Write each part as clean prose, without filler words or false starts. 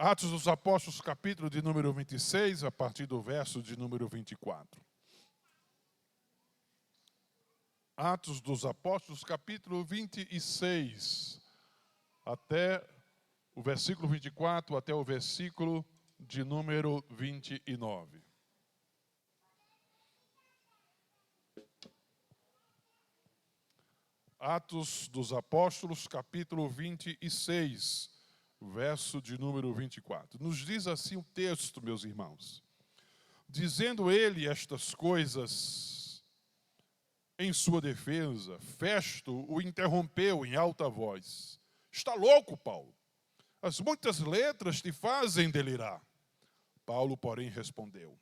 Atos dos Apóstolos, capítulo de número 26, a partir do verso de número 24. Atos dos Apóstolos, capítulo 26, até o versículo 24, até o versículo de número 29. Atos dos Apóstolos, capítulo 26, verso de número 24. Nos diz assim o texto, meus irmãos. Dizendo ele estas coisas em sua defesa, Festo o interrompeu em alta voz. Está louco, Paulo? As muitas letras te fazem delirar. Paulo, porém, respondeu: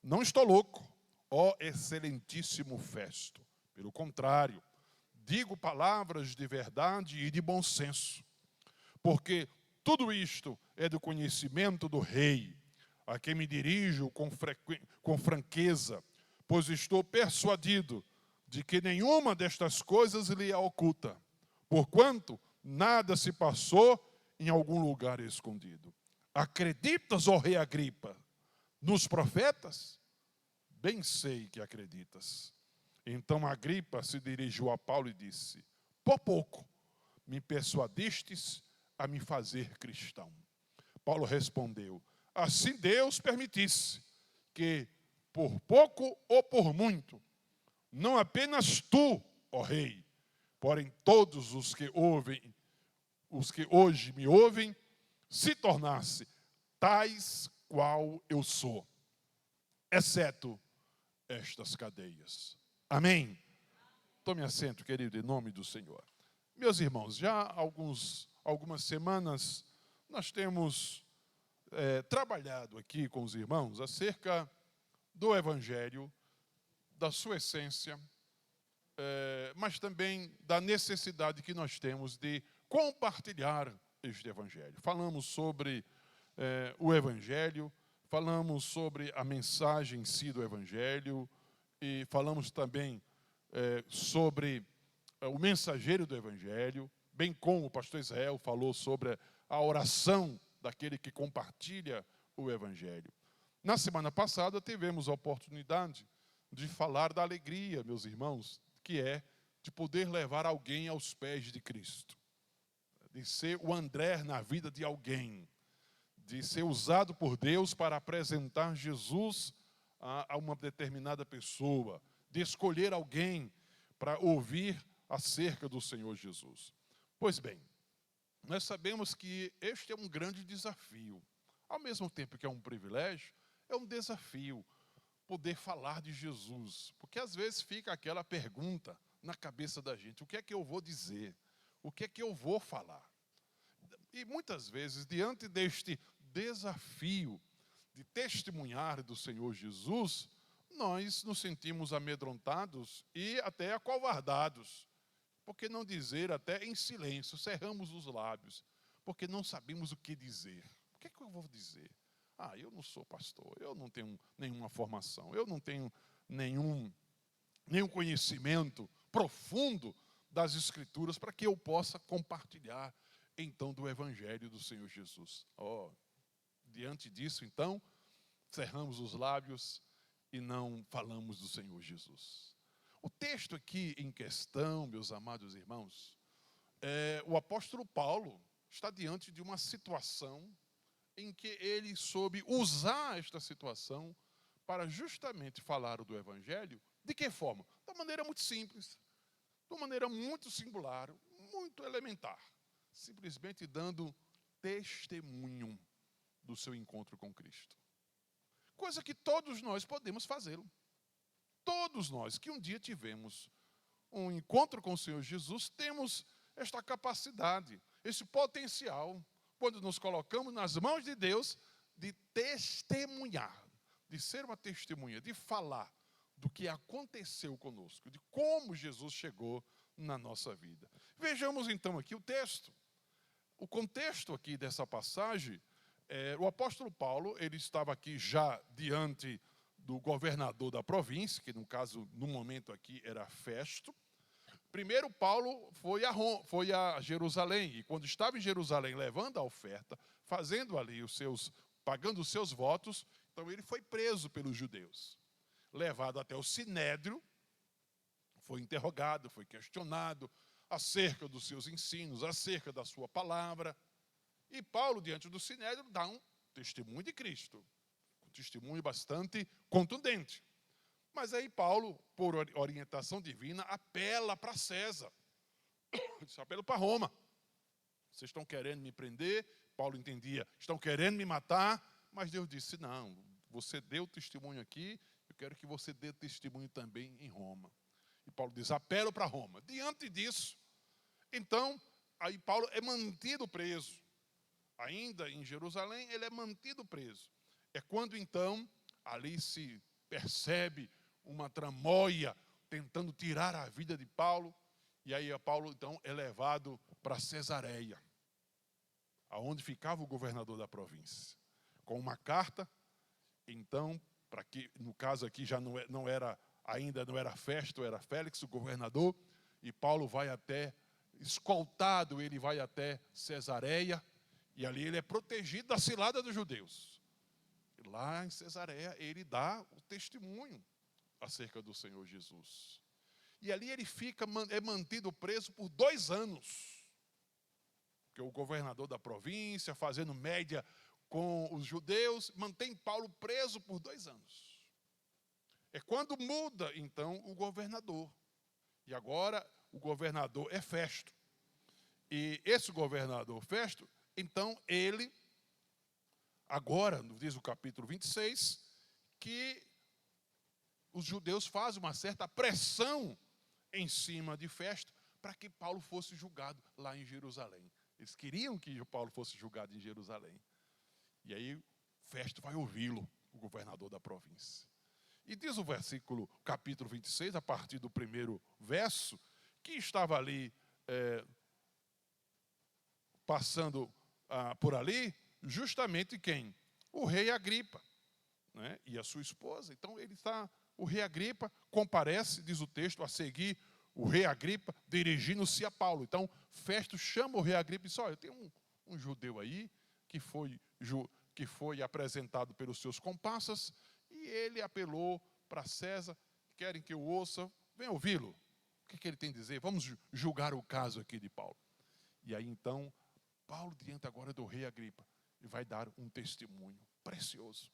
não estou louco, ó excelentíssimo Festo. Pelo contrário, digo palavras de verdade e de bom senso, porque tudo isto é do conhecimento do rei, a quem me dirijo com franqueza, pois estou persuadido de que nenhuma destas coisas lhe é oculta, porquanto nada se passou em algum lugar escondido. Acreditas, ó rei Agripa, nos profetas? Bem sei que acreditas. Então Agripa se dirigiu a Paulo e disse: por pouco me persuadistes a me fazer cristão. Paulo respondeu: assim Deus permitisse que, por pouco ou por muito, não apenas tu, ó rei, porém todos os que hoje me ouvem, se tornasse tais qual eu sou, exceto estas cadeias. Amém? Tome assento, querido, em nome do Senhor. Meus irmãos, já há algumas semanas nós temos trabalhado aqui com os irmãos acerca do Evangelho, da sua essência, mas também da necessidade que nós temos de compartilhar este Evangelho. Falamos sobre o Evangelho, falamos sobre a mensagem em si do Evangelho e falamos também sobre o mensageiro do Evangelho, bem como o pastor Israel falou sobre a oração daquele que compartilha o Evangelho. Na semana passada tivemos a oportunidade de falar da alegria, meus irmãos, que é de poder levar alguém aos pés de Cristo, de ser o André na vida de alguém, de ser usado por Deus para apresentar Jesus a uma determinada pessoa, de escolher alguém para ouvir acerca do Senhor Jesus. Pois bem, nós sabemos que este é um grande desafio. Ao mesmo tempo que é um privilégio, é um desafio poder falar de Jesus. Porque às vezes fica aquela pergunta na cabeça da gente: o que é que eu vou dizer? O que é que eu vou falar? E muitas vezes, diante deste desafio de testemunhar do Senhor Jesus, nós nos sentimos amedrontados e até acovardados. Por que não dizer até em silêncio? Cerramos os lábios, porque não sabemos o que dizer. O que é que eu vou dizer? Eu não sou pastor, eu não tenho nenhuma formação, eu não tenho nenhum conhecimento profundo das Escrituras para que eu possa compartilhar, então, do Evangelho do Senhor Jesus. Diante disso, então, cerramos os lábios e não falamos do Senhor Jesus. O texto aqui em questão, meus amados irmãos, o apóstolo Paulo está diante de uma situação em que ele soube usar esta situação para justamente falar do Evangelho. De que forma? De uma maneira muito simples, de uma maneira muito singular, muito elementar, simplesmente dando testemunho do seu encontro com Cristo. Coisa que todos nós podemos fazê-lo. Todos nós que um dia tivemos um encontro com o Senhor Jesus, temos esta capacidade, esse potencial, quando nos colocamos nas mãos de Deus, de testemunhar, de ser uma testemunha, de falar do que aconteceu conosco, de como Jesus chegou na nossa vida. Vejamos então aqui o texto. O contexto aqui dessa passagem, o apóstolo Paulo, ele estava aqui já diante do governador da província, que no caso, no momento aqui, era Festo. Primeiro, Paulo foi a Jerusalém, e quando estava em Jerusalém levando a oferta, fazendo ali pagando os seus votos, então ele foi preso pelos judeus, levado até o Sinédrio, foi interrogado, foi questionado acerca dos seus ensinos, acerca da sua palavra. E Paulo, diante do Sinédrio, dá um testemunho de Cristo, um testemunho bastante contundente. Mas aí Paulo, por orientação divina, apela para César, apela para Roma. Vocês estão querendo me prender? Paulo entendia, estão querendo me matar, mas Deus disse, não, você deu testemunho aqui, eu quero que você dê testemunho também em Roma. E Paulo diz, apelo para Roma. Diante disso, então, aí Paulo é mantido preso. Ainda em Jerusalém, ele é mantido preso. É quando então, ali se percebe uma tramóia tentando tirar a vida de Paulo. E aí Paulo então é levado para Cesareia, aonde ficava o governador da província, com uma carta. Então, para que no caso aqui já ainda não era Festo, era Félix, o governador, e Paulo vai até, escoltado, ele vai até Cesareia, e ali ele é protegido da cilada dos judeus. E lá em Cesareia ele dá o testemunho acerca do Senhor Jesus. E ali ele é mantido preso por 2 anos. Porque o governador da província, fazendo média com os judeus, mantém Paulo preso por 2 anos. É quando muda, então, o governador. E agora o governador é Festo. E esse governador Festo, então ele, agora, diz o capítulo 26, que os judeus fazem uma certa pressão em cima de Festo para que Paulo fosse julgado lá em Jerusalém. Eles queriam que Paulo fosse julgado em Jerusalém. E aí Festo vai ouvi-lo, o governador da província. E diz o capítulo 26, a partir do primeiro verso, que estava ali passando por ali, justamente quem? O rei Agripa, né? E a sua esposa. Então o rei Agripa comparece, diz o texto, a seguir o rei Agripa dirigindo-se a Paulo. Então Festo chama o rei Agripa e diz, olha, tem um judeu aí que foi apresentado pelos seus comparsas e ele apelou para César, querem que eu ouça, venha ouvi-lo. O que ele tem a dizer? Vamos julgar o caso aqui de Paulo. E aí então, Paulo diante agora do rei Agripa, vai dar um testemunho precioso.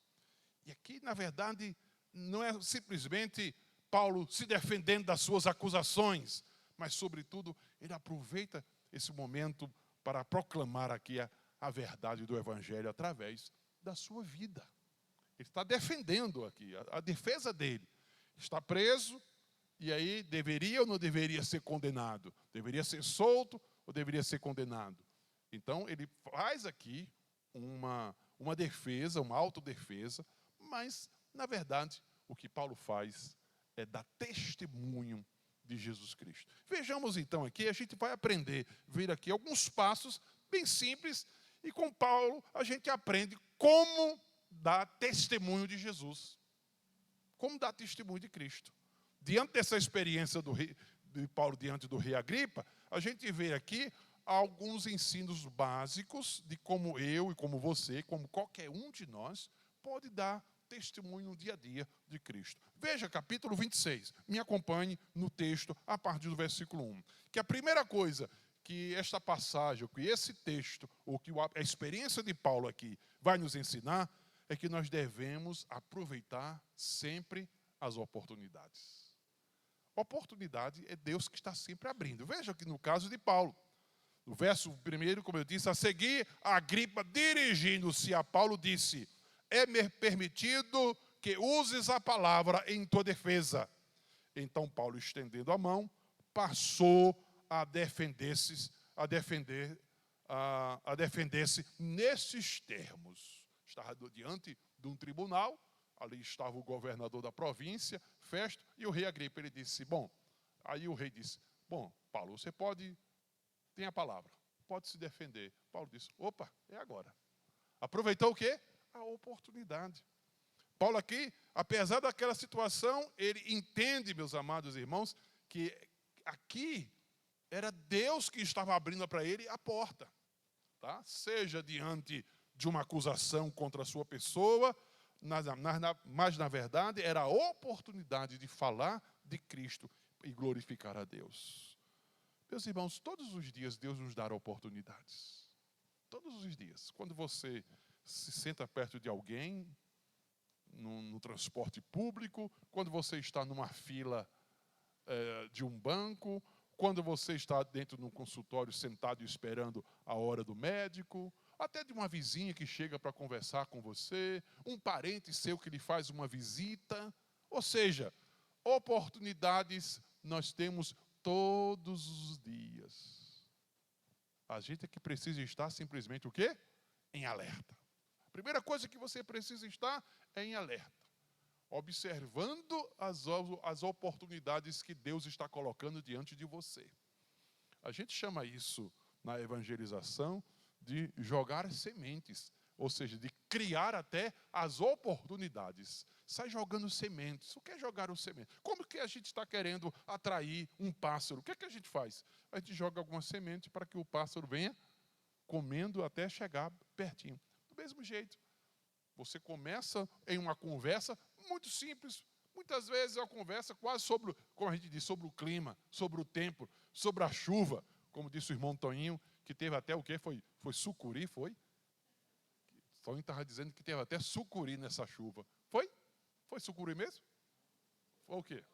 E aqui, na verdade, não é simplesmente Paulo se defendendo das suas acusações, mas, sobretudo, ele aproveita esse momento para proclamar aqui a verdade do Evangelho através da sua vida. Ele está defendendo aqui, a defesa dele. Está preso, e aí deveria ou não deveria ser condenado? Deveria ser solto ou deveria ser condenado? Então, ele faz aqui uma defesa, uma autodefesa, mas, na verdade, o que Paulo faz é dar testemunho de Jesus Cristo. Vejamos então aqui, a gente vai aprender, ver aqui alguns passos bem simples, e com Paulo a gente aprende como dar testemunho de Jesus. Como dar testemunho de Cristo. Diante dessa experiência de Paulo diante do rei Agripa, a gente vê aqui alguns ensinos básicos de como eu e como você, como qualquer um de nós, pode dar testemunho no dia a dia de Cristo. Veja capítulo 26, me acompanhe no texto a partir do versículo 1. Que a primeira coisa que esta passagem, que esse texto, ou que a experiência de Paulo aqui vai nos ensinar, é que nós devemos aproveitar sempre as oportunidades. Oportunidade é Deus que está sempre abrindo. Veja que no caso de Paulo, no verso 1, como eu disse, a seguir, Agripa, dirigindo-se a Paulo, disse: é-me permitido que uses a palavra em tua defesa. Então Paulo, estendendo a mão, passou a defender-se nesses termos. Estava diante de um tribunal, ali estava o governador da província, Festo, e o rei Agripa. Ele disse, aí o rei disse, Paulo, você tem a palavra, pode se defender. Paulo disse, opa, é agora. Aproveitou o quê? A oportunidade. Paulo aqui, apesar daquela situação, ele entende, meus amados irmãos, que aqui era Deus que estava abrindo para ele a porta. Tá? Seja diante de uma acusação contra a sua pessoa, mas na verdade era a oportunidade de falar de Cristo e glorificar a Deus. Meus irmãos, todos os dias Deus nos dá oportunidades. Todos os dias. Quando você se senta perto de alguém, no transporte público, quando você está numa fila de um banco, quando você está dentro de um consultório sentado esperando a hora do médico, até de uma vizinha que chega para conversar com você, um parente seu que lhe faz uma visita. Ou seja, oportunidades nós temos todos os dias. A gente é que precisa estar simplesmente o quê? Em alerta. A primeira coisa que você precisa estar é em alerta. Observando as oportunidades que Deus está colocando diante de você. A gente chama isso, na evangelização, de jogar sementes, ou seja, de criar até as oportunidades. Sai jogando sementes. O que é jogar o semente? Como que a gente está querendo atrair um pássaro? O que é que a gente faz? A gente joga algumas sementes para que o pássaro venha comendo até chegar pertinho. Do mesmo jeito, você começa em uma conversa muito simples. Muitas vezes é uma conversa quase sobre, como a gente diz, sobre o clima, sobre o tempo, sobre a chuva. Como disse o irmão Toninho, que teve até o quê? Foi sucuri, foi? O Toninho estava dizendo que teve até sucuri nessa chuva. Foi? Foi sucuri mesmo? Foi o quê?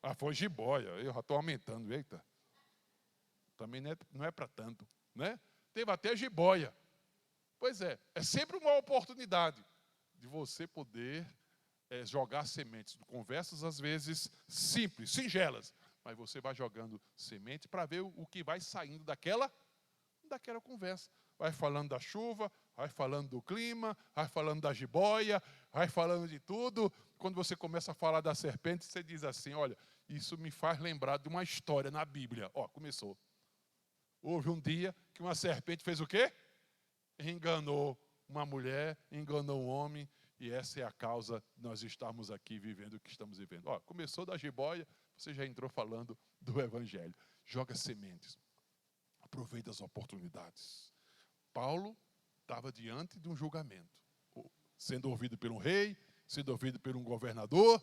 Ah, foi jiboia. Eu já estou aumentando, eita. Também não é para tanto, né? Teve até jiboia. Pois é sempre uma oportunidade de você poder jogar sementes. Conversas, às vezes, simples, singelas. Mas você vai jogando sementes para ver o que vai saindo daquela conversa. Vai falando da chuva, vai falando do clima, vai falando da jiboia, vai falando de tudo. Quando você começa a falar da serpente, você diz assim, olha, isso me faz lembrar de uma história na Bíblia. Ó, começou. Houve um dia que uma serpente fez o quê? Enganou uma mulher, enganou um homem, e essa é a causa de nós estarmos aqui vivendo o que estamos vivendo. Ó, começou da jiboia, você já entrou falando do Evangelho. Joga sementes. Aproveita as oportunidades. Paulo estava diante de um julgamento, sendo ouvido por um rei, sendo ouvido por um governador,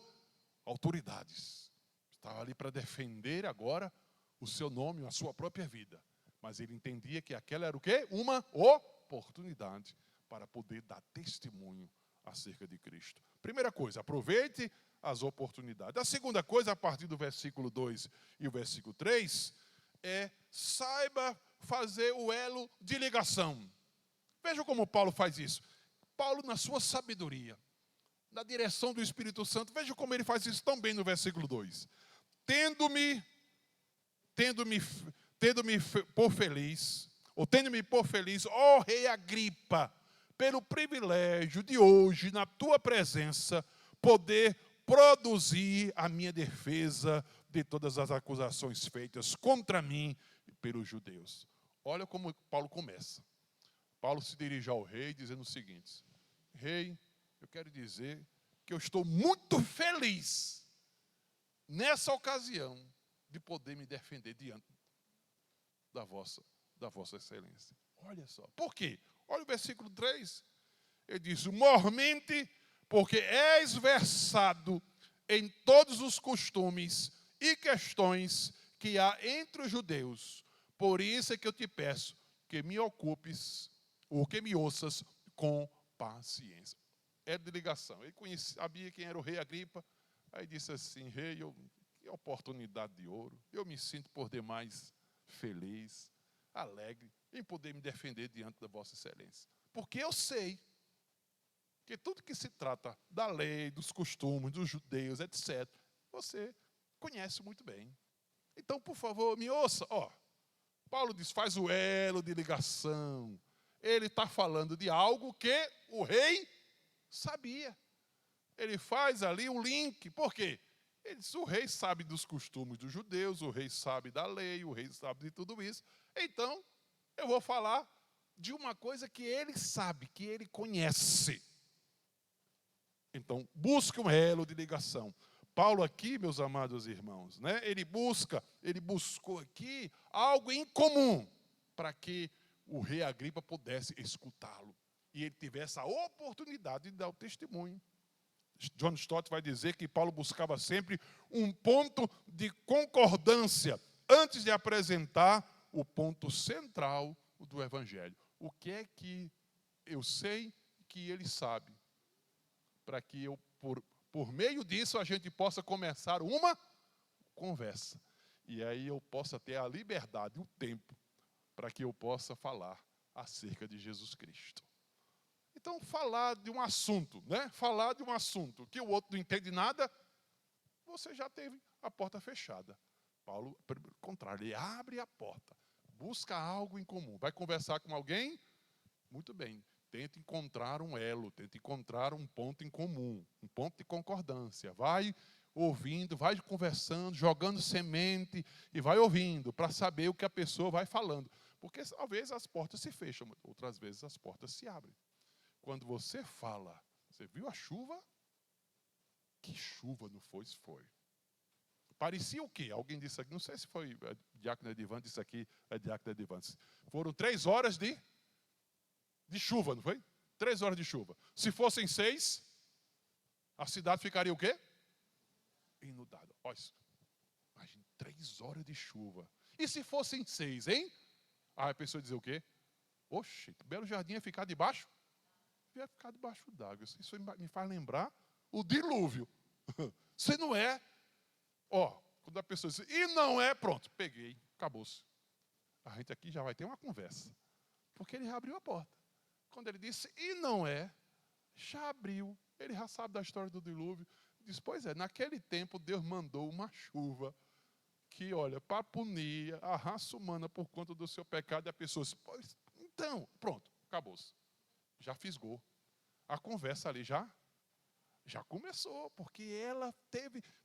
autoridades. Estava ali para defender agora o seu nome, a sua própria vida. Mas ele entendia que aquela era o quê? Uma oportunidade para poder dar testemunho acerca de Cristo. Primeira coisa, aproveite as oportunidades. A segunda coisa, a partir do versículo 2 e o versículo 3, saiba fazer o elo de ligação. Veja como Paulo faz isso. Paulo, na sua sabedoria, na direção do Espírito Santo, veja como ele faz isso tão bem no versículo 2. Tendo-me por feliz, ó rei Agripa, pelo privilégio de hoje, na tua presença, poder produzir a minha defesa de todas as acusações feitas contra mim pelos judeus. Olha como Paulo começa. Paulo se dirige ao rei dizendo o seguinte: rei, eu quero dizer que eu estou muito feliz nessa ocasião de poder me defender diante da vossa excelência. Olha só. Por quê? Olha o versículo 3. Ele diz, mormente, porque és versado em todos os costumes e questões que há entre os judeus. Por isso é que eu te peço que me ocupes, ou que me ouças com paciência. É de ligação. Ele sabia quem era o rei Agripa. Aí disse assim, rei, que oportunidade de ouro. Eu me sinto por demais feliz, alegre em poder me defender diante da vossa excelência. Porque eu sei que tudo que se trata da lei, dos costumes, dos judeus, etc., você conhece muito bem. Então, por favor, me ouça. Paulo diz, faz o elo de ligação. Ele está falando de algo que o rei sabia. Ele faz ali um link. Por quê? Ele diz, o rei sabe dos costumes dos judeus, o rei sabe da lei, o rei sabe de tudo isso. Então, eu vou falar de uma coisa que ele sabe, que ele conhece. Então, busque um elo de ligação. Paulo aqui, meus amados irmãos, né, ele buscou aqui algo em comum para que o rei Agripa pudesse escutá-lo. E ele tivesse a oportunidade de dar o testemunho. John Stott vai dizer que Paulo buscava sempre um ponto de concordância antes de apresentar o ponto central do Evangelho. O que é que eu sei que ele sabe? Para que eu, por meio disso, a gente possa começar uma conversa. E aí eu possa ter a liberdade, o tempo, para que eu possa falar acerca de Jesus Cristo. Então, falar de um assunto, né? Falar de um assunto que o outro não entende nada, você já teve a porta fechada. Paulo, pelo contrário, ele abre a porta, busca algo em comum. Vai conversar com alguém? Muito bem. Tenta encontrar um elo, tenta encontrar um ponto em comum, um ponto de concordância. Vai ouvindo, vai conversando, jogando semente e vai ouvindo para saber o que a pessoa vai falando. Porque, às vezes, as portas se fecham, outras vezes as portas se abrem. Quando você fala, você viu a chuva? Que chuva não foi? Se foi. Parecia o quê? Alguém disse aqui, não sei se foi a diácono Edivan, disse aqui a diácono Edivan. Foram 3 horas de chuva, não foi? 3 horas de chuva. Se fossem 6, a cidade ficaria o quê? Inundada. Olha, imagina, 3 horas de chuva. E se fossem 6, hein? Aí a pessoa dizer o quê? Oxe, Belo Jardim ia ficar debaixo? Ia ficar debaixo d'água. Isso me faz lembrar o dilúvio. Se não é, quando a pessoa diz, e não é, pronto, peguei, acabou-se. A gente aqui já vai ter uma conversa. Porque ele já abriu a porta. Quando ele disse, e não é, já abriu. Ele já sabe da história do dilúvio. Diz, pois é, naquele tempo Deus mandou uma chuva que, olha, para punir a raça humana por conta do seu pecado, e a pessoa diz, pois, então, pronto, acabou-se. Já fisgou. A conversa ali já começou, porque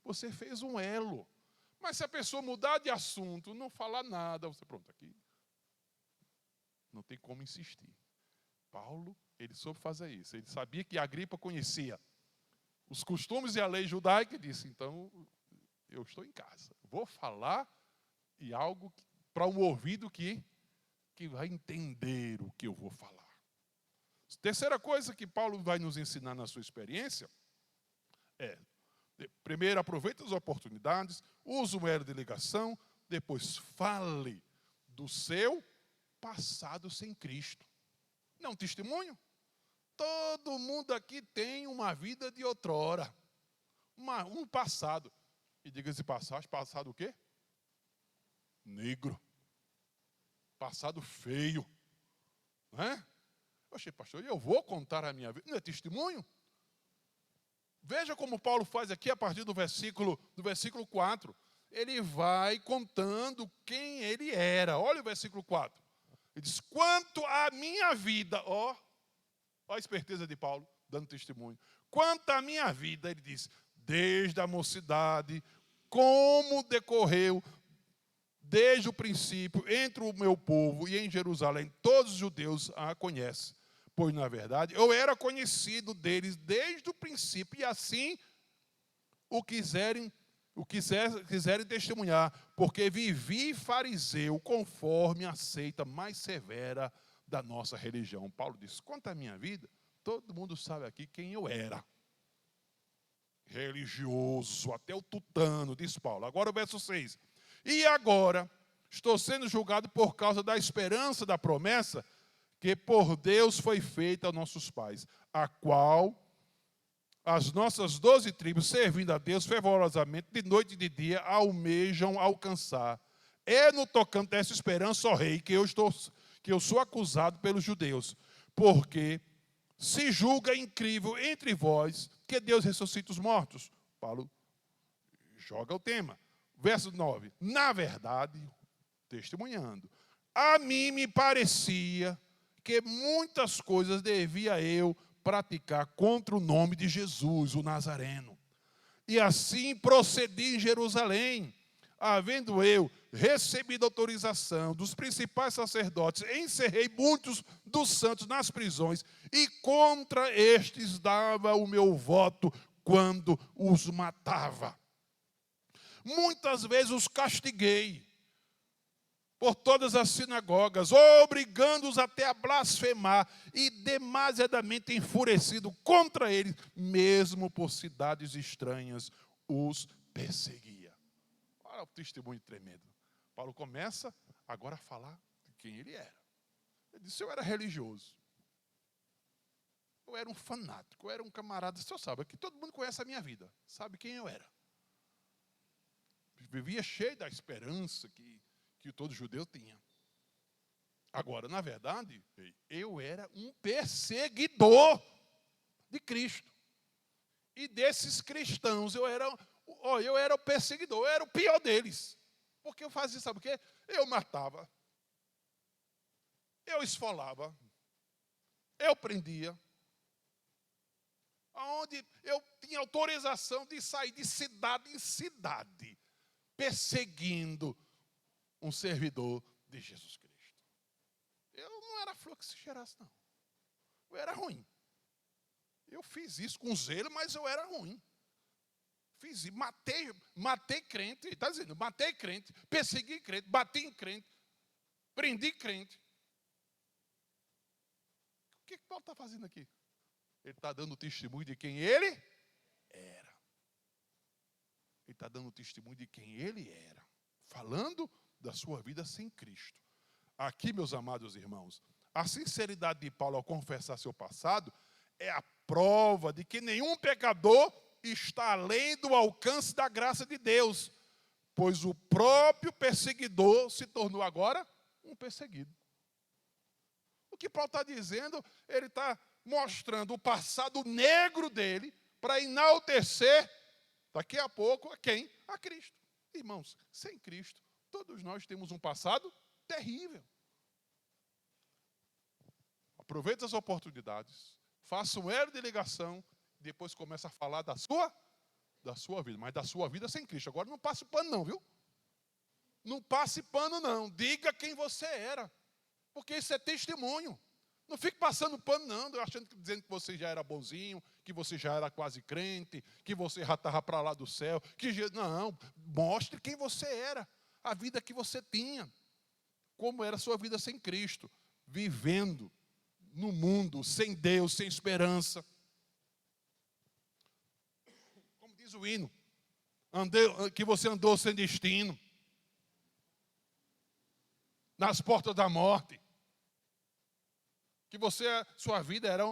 você fez um elo. Mas se a pessoa mudar de assunto, não falar nada, você, pronto, aqui não tem como insistir. Paulo, ele soube fazer isso. Ele sabia que Agripa conhecia os costumes e a lei judaica e disse, então, eu estou em casa. Vou falar e algo para um ouvido que vai entender o que eu vou falar. Terceira coisa que Paulo vai nos ensinar na sua experiência é, primeiro, aproveite as oportunidades, use o elo de ligação, depois fale do seu passado sem Cristo. Não é um testemunho? Todo mundo aqui tem uma vida de outrora, um passado. E diga-se passado o quê? Negro. Passado feio. Não é? Oxe, pastor, eu vou contar a minha vida. Não é testemunho? Veja como Paulo faz aqui a partir do versículo 4. Ele vai contando quem ele era. Olha o versículo 4. Ele diz, quanto à minha vida, olha a esperteza de Paulo, dando testemunho. Quanto à minha vida, ele diz, desde a mocidade, como decorreu desde o princípio entre o meu povo e em Jerusalém, todos os judeus a conhecem. Pois, na verdade, eu era conhecido deles desde o princípio, e assim o quiserem testemunhar, porque vivi fariseu conforme a seita mais severa da nossa religião. Paulo diz, quanto à minha vida, todo mundo sabe aqui quem eu era. Religioso, até o tutano, diz Paulo. Agora o verso 6. E agora, estou sendo julgado por causa da esperança da promessa que por Deus foi feita aos nossos pais, a qual as nossas 12 tribos, servindo a Deus fervorosamente, de noite e de dia, almejam alcançar. É no tocante a essa esperança, ó rei, que eu sou acusado pelos judeus, porque se julga incrível entre vós que Deus ressuscita os mortos. Paulo joga o tema. Verso 9. Na verdade, testemunhando, a mim me parecia que muitas coisas devia eu praticar contra o nome de Jesus, o Nazareno. E assim procedi em Jerusalém, havendo eu recebido autorização dos principais sacerdotes, encerrei muitos dos santos nas prisões, e contra estes dava o meu voto quando os matava. Muitas vezes os castiguei por todas as sinagogas, obrigando-os até a blasfemar, e demasiadamente enfurecido contra eles, mesmo por cidades estranhas, os perseguia. Olha o testemunho tremendo. Paulo começa agora a falar de quem ele era. Ele disse: eu era religioso, eu era um fanático, eu era um camarada. O senhor sabe que todo mundo conhece a minha vida, sabe quem eu era. Vivia cheio da esperança que todo judeu tinha. Agora, na verdade, eu era um perseguidor de Cristo. E desses cristãos, eu era o perseguidor, eu era o pior deles. Porque eu fazia, sabe o quê? Eu matava, eu esfolava, eu prendia, onde eu tinha autorização de sair de cidade em cidade, perseguindo um servidor de Jesus Cristo. Eu não era flor que se cheirasse, não. Eu era ruim. Eu fiz isso com zelo, mas eu era ruim. Fiz isso, matei crente, está dizendo, matei crente, persegui crente, bati em crente, prendi crente. O que Paulo está fazendo aqui? Ele está dando testemunho de quem ele era. Ele está dando testemunho de quem ele era. Falando da sua vida sem Cristo. Aqui, meus amados irmãos, a sinceridade de Paulo ao confessar seu passado é a prova de que nenhum pecador está além do alcance da graça de Deus, pois o próprio perseguidor se tornou agora um perseguido. O que Paulo está dizendo, ele está mostrando o passado negro dele para enaltecer, daqui a pouco, a quem? A Cristo. Irmãos, sem Cristo, todos nós temos um passado terrível. Aproveite as oportunidades, faça um elo de ligação, depois começa a falar da sua vida, mas da sua vida sem Cristo. Agora não passe pano não, viu? Não passe pano não, diga quem você era, porque isso é testemunho. Não fique passando pano não, achando dizendo que você já era bonzinho, que você já era quase crente, que você já estava para lá do céu. Não, mostre quem você era, a vida que você tinha, como era a sua vida sem Cristo, vivendo no mundo, sem Deus, sem esperança. Como diz o hino, que você andou sem destino, nas portas da morte, que sua vida era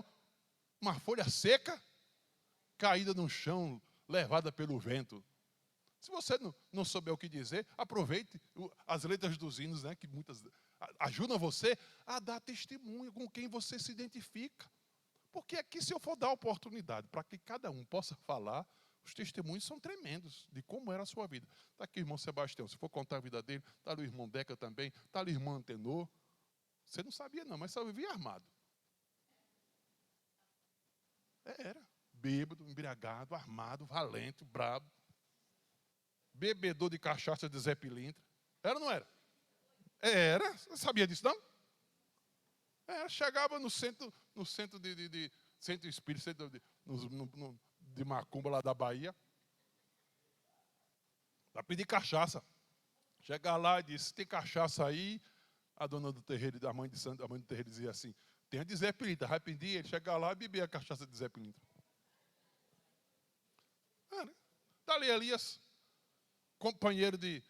uma folha seca, caída no chão, levada pelo vento. Se você não souber o que dizer, aproveite as letras dos hinos, né, que muitas ajudam você a dar testemunho com quem você se identifica. Porque aqui, se eu for dar oportunidade para que cada um possa falar, os testemunhos são tremendos de como era a sua vida. Está aqui o irmão Sebastião, se for contar a vida dele, está ali o irmão Deca também, está ali o irmão Antenor. Você não sabia não, mas só vivia armado. Era bêbado, embriagado, armado, valente, brabo. Bebedor de cachaça de Zé Pilintra. Era ou não era? Era. Você sabia disso, não? Chegava no centro de centro espírita, centro de Macumba, lá da Bahia, para pedir cachaça. Chegar lá e disse: tem cachaça aí? A dona do terreiro, a mãe do terreiro dizia assim: tem a de Zé Pilintra. Vai pedir, ele chega lá e bebia a cachaça de Zé Pilintra. Né? Dali Elias, companheiro de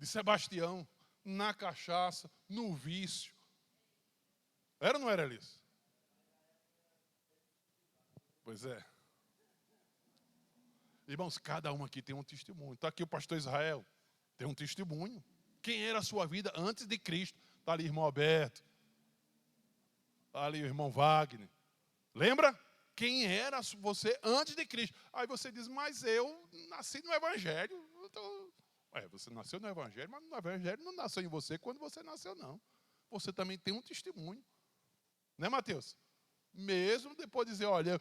Sebastião, na cachaça, no vício. Era ou não era, Elias? Pois é. Irmãos, cada um aqui tem um testemunho. Está aqui o pastor Israel, tem um testemunho. Quem era a sua vida antes de Cristo? Está ali o irmão Alberto, está ali o irmão Wagner. Lembra? Quem era você antes de Cristo? Aí você diz: mas eu nasci no Evangelho. Você nasceu no Evangelho, mas no Evangelho não nasceu em você quando você nasceu, não. Você também tem um testemunho. Né, Mateus? Mesmo depois de dizer: olha,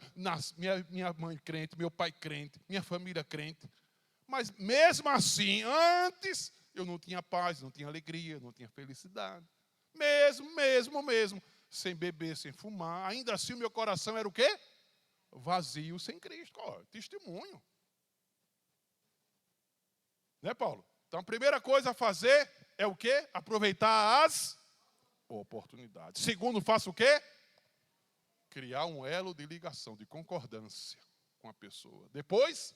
minha mãe crente, meu pai crente, minha família crente. Mas mesmo assim, antes, eu não tinha paz, não tinha alegria, não tinha felicidade. Mesmo, sem beber, sem fumar. Ainda assim o meu coração era o quê? vazio sem Cristo. Ó, testemunho. Né, Paulo? Então, a primeira coisa a fazer é o quê? Aproveitar as oportunidades. Segundo, faça o quê? Criar um elo de ligação, de concordância com a pessoa. Depois,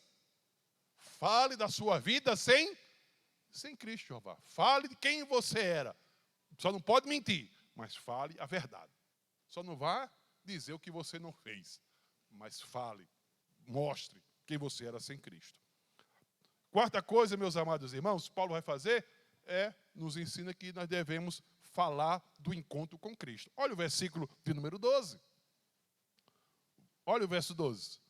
fale da sua vida sem Cristo, Jeová. Fale de quem você era. Só não pode mentir, mas fale a verdade. Só não vá dizer o que você não fez, mas fale, mostre quem você era sem Cristo. Quarta coisa, meus amados irmãos, Paulo vai fazer nos ensina que nós devemos falar do encontro com Cristo. Olha o versículo de número 12. Olha o verso 12.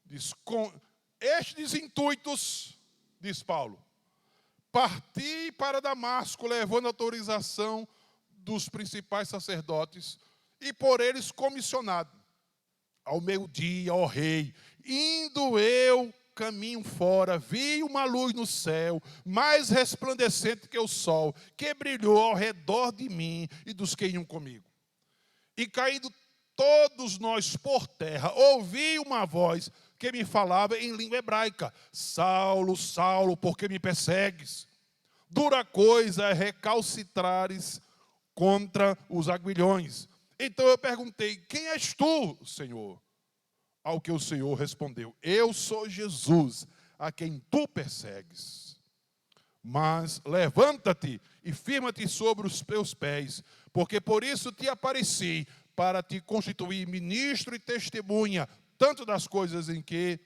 Diz, com estes intuitos, diz Paulo, parti para Damasco, levando autorização dos principais sacerdotes, e por eles comissionado. Ao meio-dia, ó rei, indo eu caminho fora, vi uma luz no céu, mais resplandecente que o sol, que brilhou ao redor de mim e dos que iam comigo. E caindo todos nós por terra, ouvi uma voz que me falava em língua hebraica: Saulo, Saulo, por que me persegues? Dura coisa é recalcitrares contra os aguilhões. Então eu perguntei: quem és tu, Senhor? Ao que o Senhor respondeu: eu sou Jesus, a quem tu persegues. Mas levanta-te e firma-te sobre os teus pés, porque por isso te apareci, para te constituir ministro e testemunha, tanto das coisas em que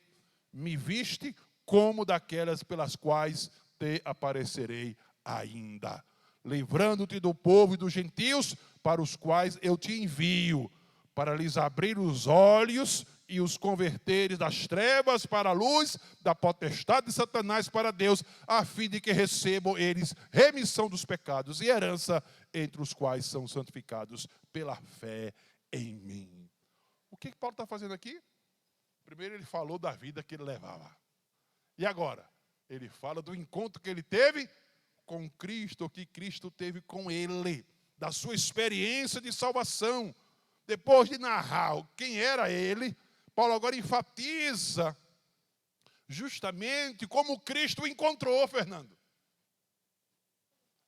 me viste, como daquelas pelas quais te aparecerei ainda, livrando-te do povo e dos gentios, para os quais eu te envio, para lhes abrir os olhos e os converteres das trevas para a luz, da potestade de Satanás para Deus, a fim de que recebam eles remissão dos pecados e herança entre os quais são santificados pela fé em mim. O que Paulo está fazendo aqui? Primeiro ele falou da vida que ele levava. E agora? Ele fala do encontro que ele teve com Cristo, que Cristo teve com ele, da sua experiência de salvação. Depois de narrar quem era ele, Paulo agora enfatiza justamente como Cristo o encontrou, Fernando.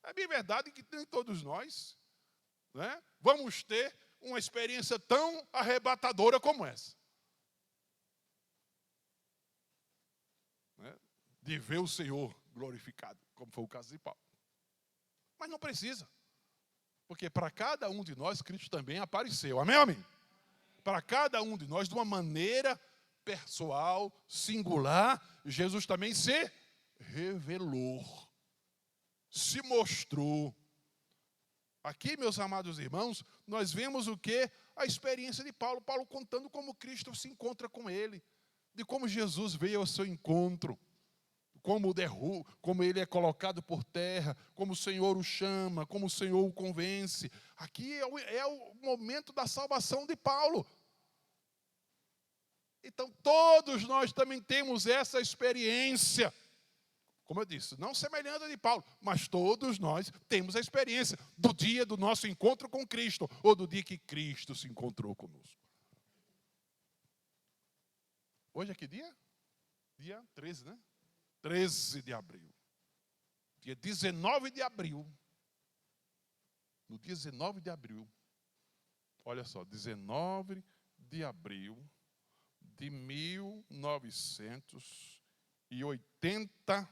É bem verdade que nem todos nós, né, vamos ter uma experiência tão arrebatadora como essa. Né, de ver o Senhor glorificado, como foi o caso de Paulo. Mas não precisa. Porque para cada um de nós, Cristo também apareceu. Amém, amém? Para cada um de nós, de uma maneira pessoal, singular, Jesus também se revelou, se mostrou. Aqui, meus amados irmãos, nós vemos o quê? A experiência de Paulo. Paulo contando como Cristo se encontra com ele, de como Jesus veio ao seu encontro, como ele é colocado por terra, como o Senhor o chama, como o Senhor o convence. Aqui é o momento da salvação de Paulo. Então, todos nós também temos essa experiência. Como eu disse, não semelhante a de Paulo, mas todos nós temos a experiência do dia do nosso encontro com Cristo, ou do dia que Cristo se encontrou conosco. Hoje é que dia? Dia 13, né? 13 de abril. Dia 19 de abril. No dia 19 de abril. Olha só, 19 de abril de 1980.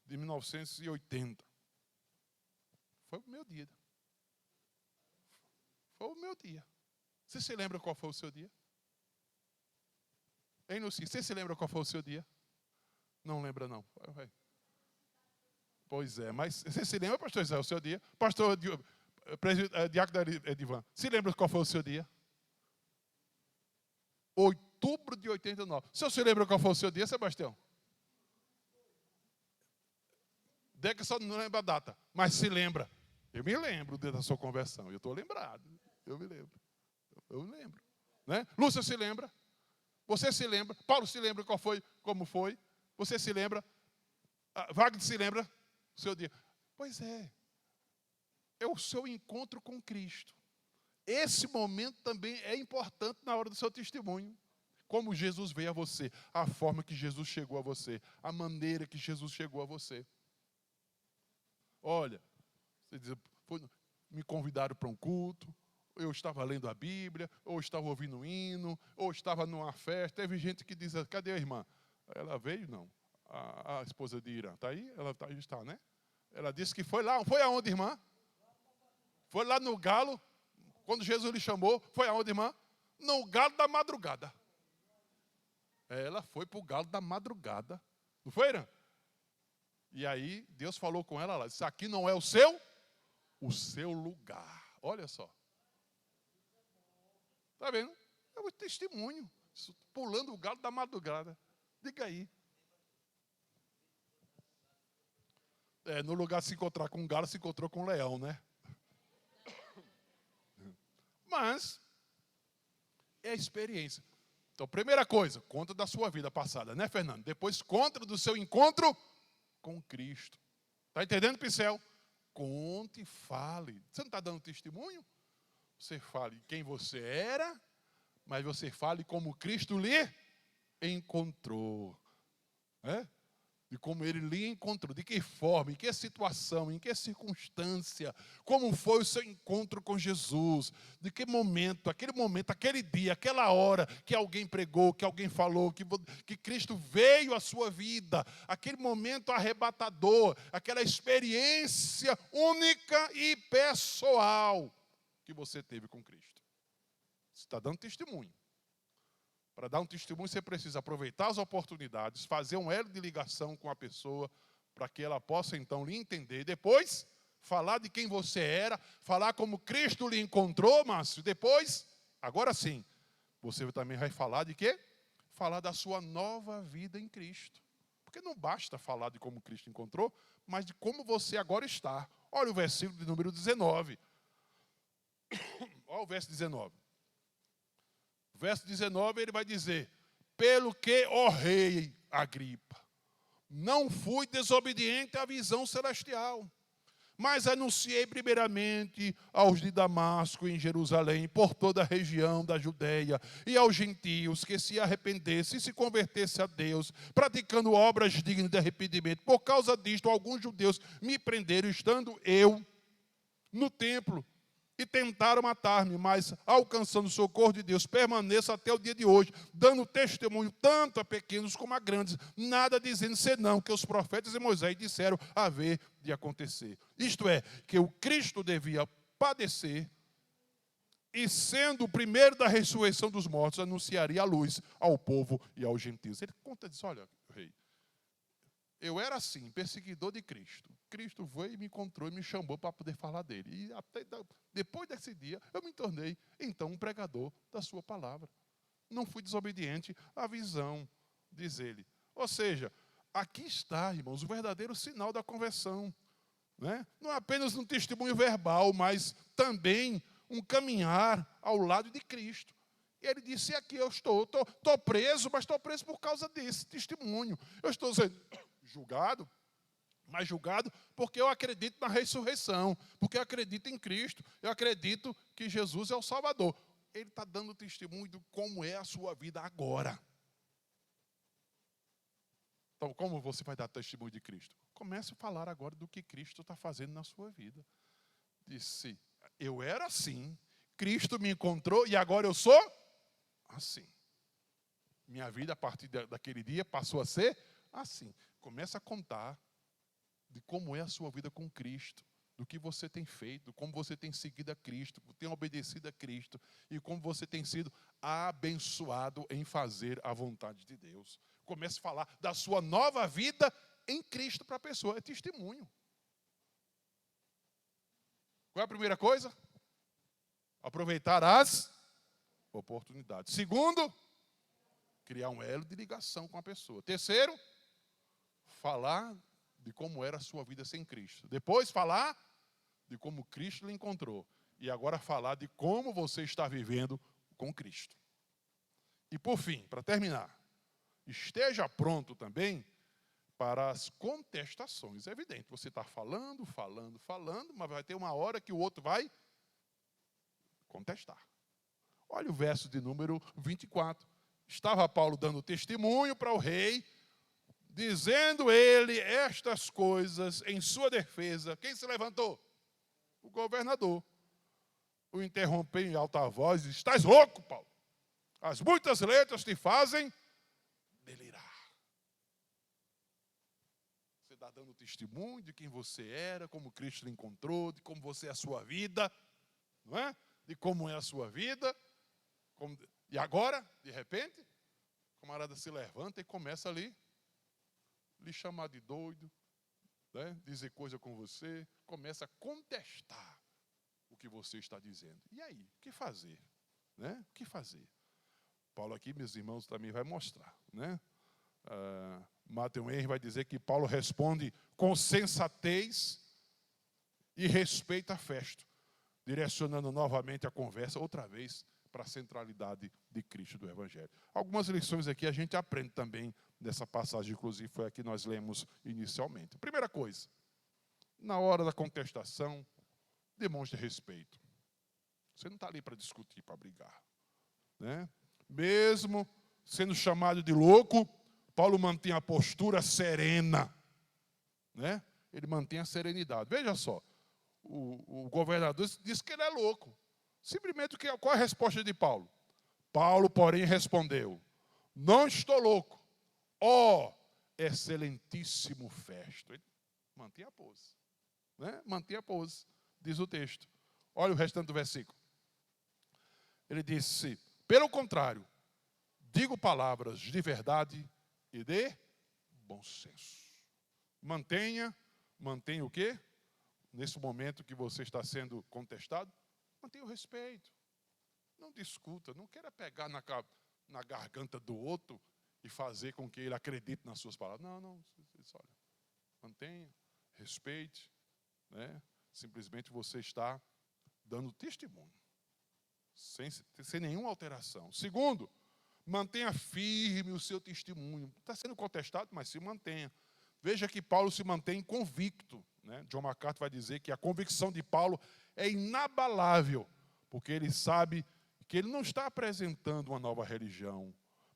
De 1980. Foi o meu dia. Foi o meu dia. Você se lembra qual foi o seu dia? Hein, Luci? Você se lembra qual foi o seu dia? Não lembra, não. Pois é, mas você se lembra, pastor Zé, o seu dia? Pastor Diácono Edivan, se lembra qual foi o seu dia? Outubro de 89. O senhor se lembra qual foi o seu dia, Sebastião? Deca só não lembra a data, mas se lembra. Eu me lembro da sua conversão, eu estou lembrado. Eu me lembro. Eu me lembro. Né? Lúcia se lembra? Você se lembra? Paulo se lembra qual foi, como foi? Você se lembra? Wagner se lembra? O seu dia. Pois é. É o seu encontro com Cristo. esse momento também é importante na hora do seu testemunho. Como Jesus veio a você, a forma que Jesus chegou a você, a maneira que Jesus chegou a você. Olha, você diz, me convidaram para um culto, eu estava lendo a Bíblia, ou estava ouvindo um hino, ou estava numa festa. Teve gente que diz, cadê a irmã? Ela veio? Não. A esposa de Irã, está aí? Ela está, né? Ela disse que foi lá. Foi aonde, irmã? Foi lá no galo, quando Jesus lhe chamou. Foi aonde, irmã? No galo da madrugada. Ela foi para o galo da madrugada. Não foi, Irã? E aí, Deus falou com ela lá. Disse, aqui não é o seu lugar. Olha só. Está vendo? É o testemunho. Pulando o galo da madrugada. Diga aí. No lugar de se encontrar com um galo, se encontrou com um leão, né? Mas, é a experiência. Então, primeira coisa, conta da sua vida passada, né, Fernando? Depois, conta do seu encontro com Cristo. Está entendendo, Pincel? Conte e fale. Você não está dando testemunho? Você fale quem você era, mas você fale como Cristo lhe encontrou. De como ele lhe encontrou, de que forma, em que situação, em que circunstância, como foi o seu encontro com Jesus, de que momento, aquele dia, aquela hora que alguém pregou, que alguém falou, que Cristo veio à sua vida, aquele momento arrebatador, aquela experiência única e pessoal que você teve com Cristo. Você está dando testemunho. Para dar um testemunho, você precisa aproveitar as oportunidades, fazer um elo de ligação com a pessoa, para que ela possa, então, lhe entender. Depois, falar de quem você era, falar como Cristo lhe encontrou, Márcio. Depois, agora sim, você também vai falar de quê? Falar da sua nova vida em Cristo. Porque não basta falar de como Cristo encontrou, mas de como você agora está. Olha o versículo de número 19. Olha o verso 19. Verso 19, ele vai dizer, pelo que, ó rei Agripa, não fui desobediente à visão celestial, mas anunciei primeiramente aos de Damasco e em Jerusalém, por toda a região da Judeia, e aos gentios que se arrependessem e se convertessem a Deus, praticando obras dignas de arrependimento. Por causa disto, alguns judeus me prenderam, estando eu no templo, e tentaram matar-me, mas, alcançando o socorro de Deus, permaneço até o dia de hoje, dando testemunho tanto a pequenos como a grandes, nada dizendo senão que os profetas e Moisés disseram haver de acontecer. Isto é, que o Cristo devia padecer, e sendo o primeiro da ressurreição dos mortos, anunciaria a luz ao povo e aos gentios. Ele conta, diz, olha, rei, eu era assim, perseguidor de Cristo. Cristo veio e me encontrou e me chamou para poder falar dele. E até depois desse dia, eu me tornei, então, um pregador da sua palavra. Não fui desobediente à visão, diz ele. Ou seja, aqui está, irmãos, o verdadeiro sinal da conversão. Né? Não apenas um testemunho verbal, mas também um caminhar ao lado de Cristo. E ele disse, aqui eu estou preso, mas estou preso por causa desse testemunho. Eu estou sendo julgado, mas julgado porque eu acredito na ressurreição, porque eu acredito em Cristo, eu acredito que Jesus é o Salvador. Ele está dando testemunho de como é a sua vida agora. Então, como você vai dar testemunho de Cristo? Comece a falar agora do que Cristo está fazendo na sua vida. Disse, eu era assim, Cristo me encontrou e agora eu sou assim. Minha vida, a partir daquele dia, passou a ser assim. Começa a contar de como é a sua vida com Cristo, do que você tem feito, como você tem seguido a Cristo, tem obedecido a Cristo e como você tem sido abençoado em fazer a vontade de Deus. Comece a falar da sua nova vida em Cristo para a pessoa. É testemunho. Qual é a primeira coisa? Aproveitar as oportunidades. Segundo, criar um elo de ligação com a pessoa. Terceiro, falar de como era a sua vida sem Cristo. Depois, falar de como Cristo lhe encontrou. E agora falar de como você está vivendo com Cristo. E por fim, para terminar, esteja pronto também para as contestações. É evidente, você está falando, mas vai ter uma hora que o outro vai Contestar. Olha o verso de número 24. Estava Paulo dando testemunho para o rei, dizendo ele estas coisas em sua defesa. Quem se levantou? O governador. O interrompeu em alta voz e disse: estás louco, Paulo. As muitas letras te fazem delirar. Você está dando testemunho de quem você era, como Cristo lhe encontrou, de como você é a sua vida, não é? De como é a sua vida. E agora, de repente, o camarada se levanta e começa ali, lhe chamar de doido, né? Dizer coisa com você, começa a contestar o que você está dizendo. E aí, o que fazer? Né? O que fazer? Paulo aqui, meus irmãos, também vai mostrar, né? Matthew Henry vai dizer que Paulo responde com sensatez e respeito a Festo, direcionando novamente a conversa, outra vez, para a centralidade de Cristo do Evangelho. Algumas lições aqui a gente aprende também nessa passagem, inclusive foi a que nós lemos inicialmente. Primeira coisa, na hora da contestação, demonstre respeito. Você não está ali para discutir, para brigar, né? Mesmo sendo chamado de louco, Paulo mantém a postura serena, né? Ele mantém a serenidade. Veja só, o governador disse que ele é louco. Simplesmente, qual é a resposta de Paulo? Paulo, porém, respondeu: não estou louco, ó excelentíssimo Festo. Ele mantém a pose, né? Mantém a pose, diz o texto. Olha o restante do versículo. Ele disse: pelo contrário, digo palavras de verdade e de bom senso. Mantenha o quê? Nesse momento que você está sendo contestado, mantenha o respeito. Não discuta, não queira pegar na garganta do outro e fazer com que ele acredite nas suas palavras. Não, olha, mantenha, respeite, né? Simplesmente você está dando testemunho, sem nenhuma alteração. Segundo, mantenha firme o seu testemunho. Está sendo contestado, mas se mantenha. Veja que Paulo se mantém convicto, né? John MacArthur vai dizer que a convicção de Paulo é inabalável, porque ele sabe que ele não está apresentando uma nova religião,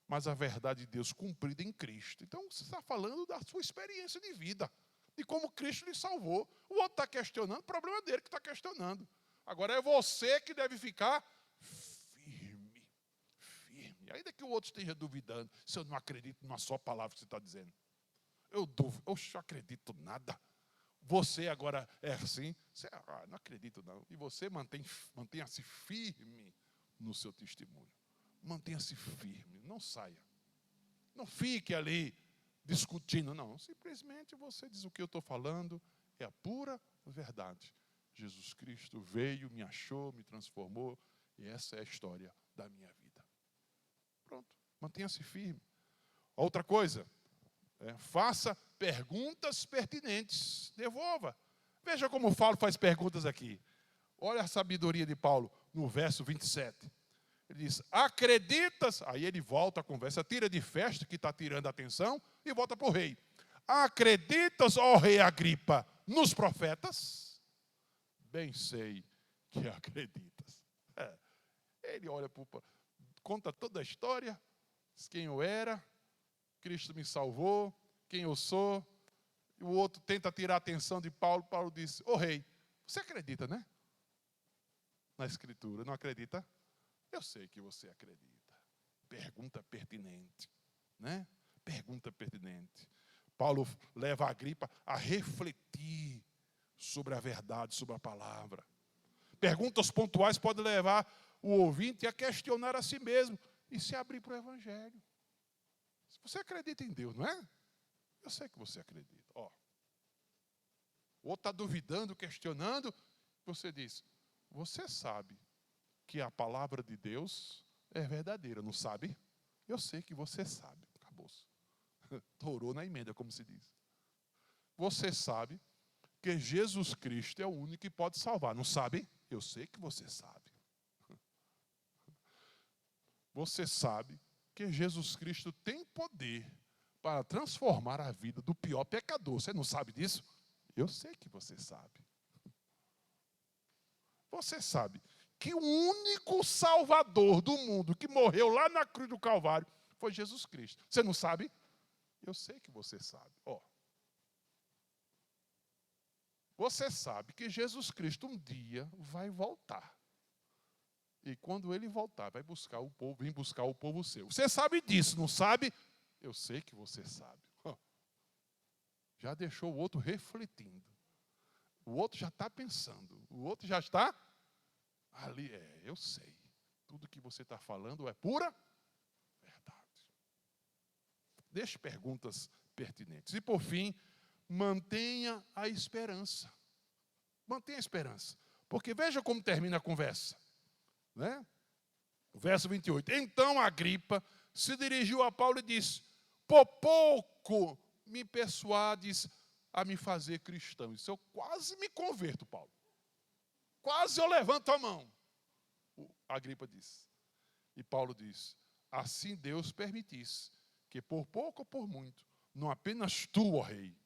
mas a verdade de Deus cumprida em Cristo. Então, você está falando da sua experiência de vida, de como Cristo lhe salvou. O outro está questionando, o problema é dele que está questionando. Agora é você que deve ficar firme. Ainda que o outro esteja duvidando, se eu não acredito numa só palavra que você está dizendo. Eu acredito nada. Você agora é assim, não acredito não. E você mantenha-se firme no seu testemunho. Mantenha-se firme, não saia. Não fique ali discutindo, não. Simplesmente você diz: o que eu estou falando é a pura verdade. Jesus Cristo veio, me achou, me transformou, e essa é a história da minha vida. Pronto, mantenha-se firme. Outra coisa, faça perguntas pertinentes, devolva. Veja como Paulo faz perguntas aqui. Olha a sabedoria de Paulo no verso 27. Ele diz: acreditas? Aí ele volta a conversa, tira de Festo, que está tirando a atenção, e volta para o rei. Acreditas, ó rei Agripa, nos profetas? Bem sei que acreditas. Ele olha, conta toda a história, diz quem eu era, Cristo me salvou, quem eu sou. E o outro tenta tirar a atenção de Paulo. Paulo disse: ô rei, você acredita, né? Na Escritura, não acredita? Eu sei que você acredita. Pergunta pertinente, né? Pergunta pertinente. Paulo leva a Agripa a refletir sobre a verdade, sobre a palavra. Perguntas pontuais podem levar o ouvinte a questionar a si mesmo e se abrir para o Evangelho. Você acredita em Deus, não é? Eu sei que você acredita. O outro está duvidando, questionando. Você diz: você sabe que a palavra de Deus é verdadeira, não sabe? Eu sei que você sabe. Acabou-se. Torou na emenda, como se diz. Você sabe que Jesus Cristo é o único que pode salvar, não sabe? Eu sei que você sabe. Você sabe que Jesus Cristo tem poder para transformar a vida do pior pecador. Você não sabe disso? Eu sei que você sabe. Você sabe que o único Salvador do mundo que morreu lá na cruz do Calvário foi Jesus Cristo. Você não sabe? Eu sei que você sabe. Ó, você sabe que Jesus Cristo um dia vai voltar. E quando ele voltar, vai buscar o povo, vem buscar o povo seu. Você sabe disso, não sabe? Eu sei que você sabe. Já deixou o outro refletindo. O outro já está pensando. O outro já está ali. Eu sei. Tudo que você está falando é pura verdade. Deixe perguntas pertinentes. E por fim, mantenha a esperança. Mantenha a esperança. Porque veja como termina a conversa. Né? Verso 28. Então Agripa se dirigiu a Paulo e disse: por pouco me persuades a me fazer cristão. Isso eu quase me converto, Paulo. Quase eu levanto a mão. Agripa disse. E Paulo disse: assim Deus permitisse que por pouco ou por muito, não apenas tu, ó rei,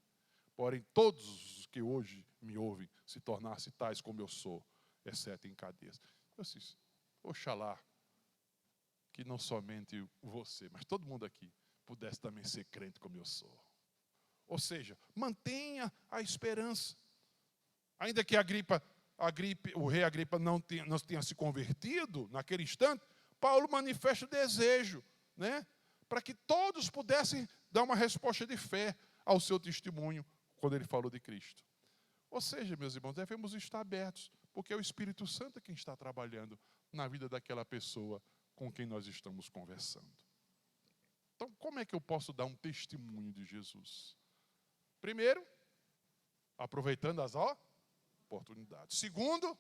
porém todos os que hoje me ouvem se tornassem tais como eu sou, exceto em cadeias. Eu disse: oxalá que não somente você, mas todo mundo aqui pudesse também ser crente como eu sou. Ou seja, mantenha a esperança. Ainda que o rei Agripa não tenha se convertido naquele instante, Paulo manifesta o desejo, né, para que todos pudessem dar uma resposta de fé ao seu testemunho quando ele falou de Cristo. Ou seja, meus irmãos, devemos estar abertos, porque é o Espírito Santo quem está trabalhando na vida daquela pessoa com quem nós estamos conversando. Então, como é que eu posso dar um testemunho de Jesus? Primeiro, aproveitando as oportunidades. Segundo,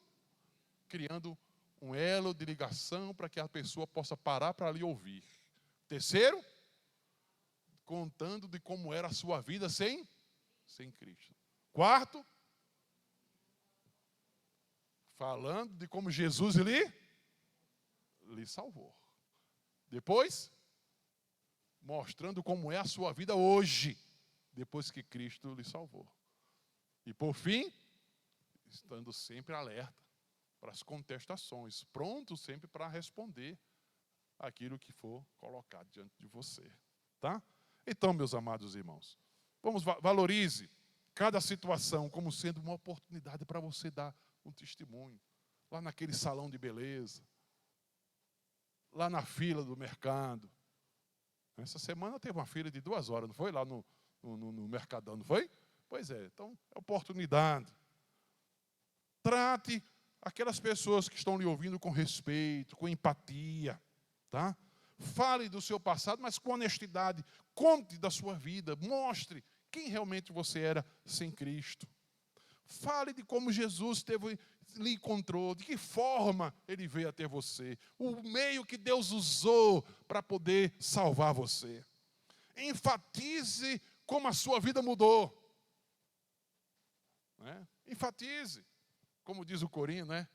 criando um elo de ligação para que a pessoa possa parar para lhe ouvir. Terceiro, contando de como era a sua vida sem Cristo. Quarto, falando de como Jesus lhe salvou. Depois, mostrando como é a sua vida hoje, depois que Cristo lhe salvou. E por fim, estando sempre alerta para as contestações, pronto sempre para responder aquilo que for colocado diante de você. Tá? Então, meus amados irmãos, valorize cada situação como sendo uma oportunidade para você dar um testemunho. Lá naquele salão de beleza, lá na fila do mercado. Essa semana teve uma fila de 2 horas, não foi? Lá no Mercadão, não foi? Pois é, então é oportunidade. Trate aquelas pessoas que estão lhe ouvindo com respeito, com empatia, tá? Fale do seu passado, mas com honestidade. Conte da sua vida, mostre quem realmente você era sem Cristo. Fale de como Jesus lhe encontrou, de que forma ele veio até você, o meio que Deus usou para poder salvar você. Enfatize como a sua vida mudou. Né? Enfatize. Como diz o corinho, né?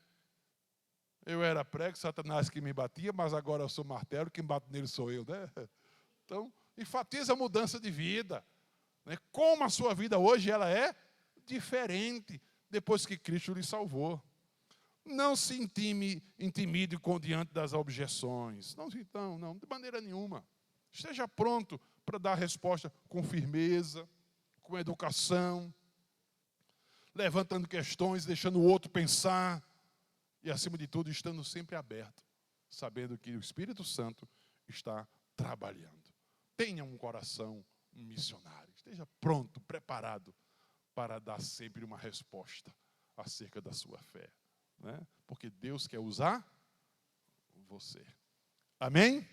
Eu era prego, Satanás que me batia, mas agora eu sou martelo, quem bate nele sou eu, né? Então, enfatize a mudança de vida. Né? Como a sua vida hoje ela é diferente depois que Cristo lhe salvou. Não se intimide diante das objeções. Não, de maneira nenhuma. Esteja pronto para dar a resposta com firmeza, com educação, levantando questões, deixando o outro pensar e, acima de tudo, estando sempre aberto, sabendo que o Espírito Santo está trabalhando. Tenha um coração missionário. Esteja pronto, preparado para dar sempre uma resposta acerca da sua fé. Né? Porque Deus quer usar você. Amém?